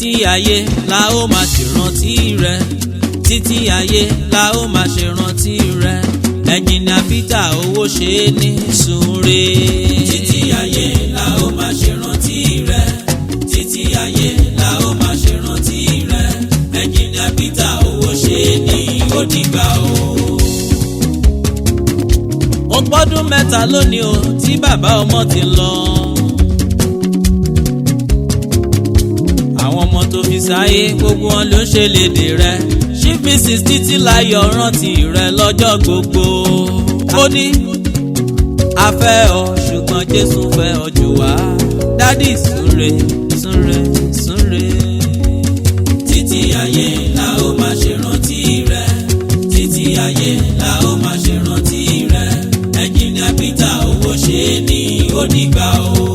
títí ayé la ó máa ṣèrántí rẹ, títí ayé la ó máa ṣèrántí rẹ. Ẹnjìnìà Peter Owoseni súnre. Títí ayé la ó máa ṣèrántí rẹ, títí ayé la ó máa ṣèrántí rẹ. Ẹnjìnìà Peter Owoseni ó dìgbà o. Ó gbọ́dún mẹ́ta lónìí o tí bàbá ọmọ ti lọ. Àwọn ọmọ tó fi sáyé gbogbo wọn ló ń ṣe lédè rẹ. Chief Mrs. Títílayọ̀ rántí rẹ lọ́jọ́ gbogbo. Ó ní a fẹ́ ọ ṣùgbọ́n Jésù fẹ́ ọ jù wá. Dádì súnre súnre súnre. Títí ayé la ó máa ṣèrántí rẹ, títí ayé la ó máa ṣèrántí rẹ. Ẹnjìnìà Peter Owoseni ó dìgbà o.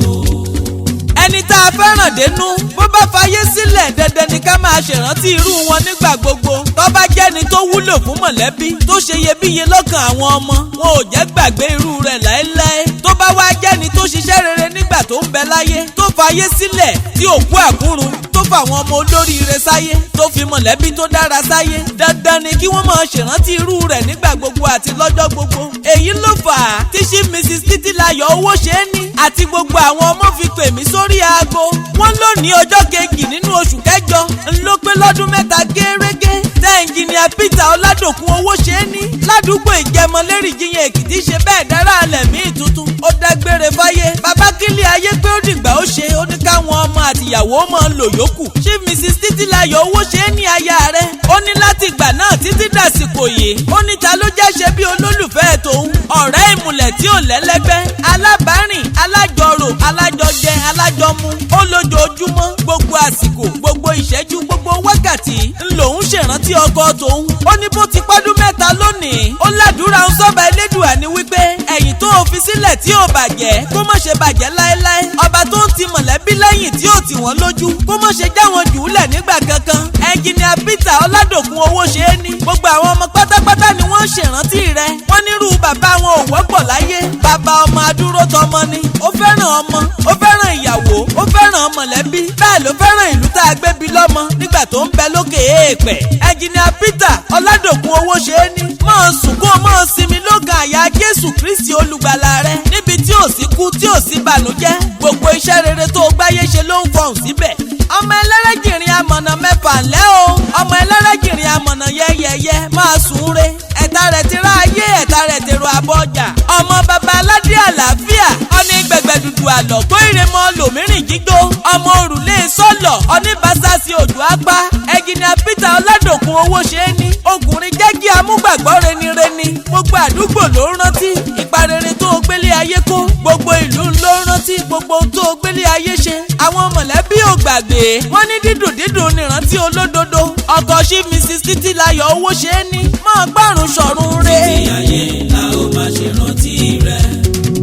Ẹni tá a fẹ́ràn dénú bó bá fayé sílẹ̀ dandan ni ká máa ṣèrántí irú wọn nígbà gbogbo. Tó bá jẹ́ni tó wúlò fún mọ̀lẹ́bí tó ṣe iyebíye lọ́kàn àwọn ọmọ, wọn ò jẹ́ gbàgbé irú rẹ̀ láéláé. Tó bá wá jẹ́ni tó ṣiṣẹ́ rere nígbà tó ń bẹ láyé, tó fayé sílẹ̀ tí òkú àkúrun, tó fàwọn ọmọ olóríire sáyé, tó fi mọ̀lẹ́bí tó dára sáyé, dandan ni kí wọ́n máa ṣèrántí irú rẹ̀ nígbà gbogbo àti lọ́jọ́ gbogbo. Èyí ló fà á tí Chief Mrs. Títílayọ̀ Owoseni àti gbogbo àwọn ọmọ fi pè mí sórí aago. Wọ́n lónìí ọjọ́ kejì nínú oṣù kẹjọ ńlọ pé lọ́dún mẹ́ta gẹ́rẹ́gẹ́ tẹ́ Ẹnjìnìà Peter Oladokun Owoseni ládùúgbò Ìjẹmọlérì Jíyàn Èkìtì ṣe bẹ́ẹ̀ dára alẹ̀ míì tuntun. Ó dágbére fáyé. Bàbá kílí ayé pé ó dìgbà ó ṣe, ó ní káwọn ọmọ àtìyàwó máa lò yókù. Chief Mrs. Títílayọ̀ Owoseni aya rẹ̀. Ó ní láti ìgbà náà títí dàsìkò yìí. Ó ní ta ló jẹ́ ṣe bí olólùfẹ́ tòun. Ọ̀rẹ́ ìmùlẹ̀ tí ò lẹ́lẹ́gbẹ́. Alábàárìn, alájọrò, alájọjẹ, alájọmu. Ó lójoojúmọ́ gbogbo àsìkò, gbogbo ìṣẹ́jú, gbogbo wákàtí ńlòun ṣèrántí ọkọ tòun. Ó ní bó ti pọ́dún mẹ́ta lónìí. Ó ládùúrà ń sọ́ba Elédùà ní wípé ẹ̀yìn tó o fi sílẹ̀ tí ò bàjẹ́ kó má ṣe bàjẹ́ láéláé. Ọba tó ń ti mọ̀lẹ́bí lẹ́yìn tí ò tì wọ́n lójú kó má ṣe já wọn jùúlẹ̀ nígbà kankan. Ẹnjìnìà Peter Oladokun Owoseni gbogbo àwọn ọmọ pátápátá ni wọ́n ṣèrántí rẹ̀. Wọ́n nírú bàbá wọn ò wọ́pọ̀ láyé. Bàbá ọmọ adúró tọmọ ni. Ó fẹ́ràn ọmọ, ó fẹ́ràn ìyàwó, ó fẹ́ràn mọ̀lẹ́bí. Bẹ́ẹ̀ ló fẹ́ràn ìlú tá a gbé bí lọ́mọ nígbà tó ń bẹ lókè èèpẹ̀. Ẹnjìnìà Peter Oladokun Owoseni máa sùn kó máa sinmi lóga àyà Jésù Kristi olùgbàlà rẹ níbi tí ò sí kú tí ò sí bànújẹ́. Gbogbo iṣẹ́ rere tó gbáyé ṣe ló ń fọhùn síbẹ̀. Ọmọ ẹlẹ́rẹ́jìnrín amọ̀nà mẹ́fà ńlẹ́ o. Ọmọ ẹlẹ́rẹ́jìnrín amọ̀nà yẹ́yẹ́yẹ́ máa sùn re. Ẹ̀ta rẹ̀ ti rá ayé, ẹ̀ta rẹ̀ ti ro abọ́ ọjà. Ọmọ baba aládé àlàáfíà. Ọní gbẹgbẹdùdù àlọ́ tó ìrèmọ lòmírìn jígbó. Ọmọ òrùlé sọ́lọ̀ oníbàṣásí òjò apá. Ẹnjìnìà Peter Oladokun Owoseni ọkùnrin jẹ́ kí amúgbàgbọ́ renireni. Gbogbo àdúgbò ló rántí ipa rere tó gbélé ayé kó. Gbogbo ìlú ló rántí gbogbo tó gbélé ayé ṣe. Àwọn mọ̀lẹ́bí ò gbàgbé. Wọ́n ní dídùn dídùn nírántí olódodo. Ọkọ Chief Mrs. Títílayọ̀ Owoseni máa gbárùn sọ̀run re. Títí ayé la ó máa ṣèrántí rẹ,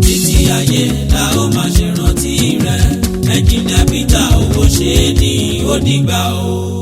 títí ayé la ó máa ṣèrántí rẹ. Ẹnjìnìà Peter Owoseni ó dìgbà o.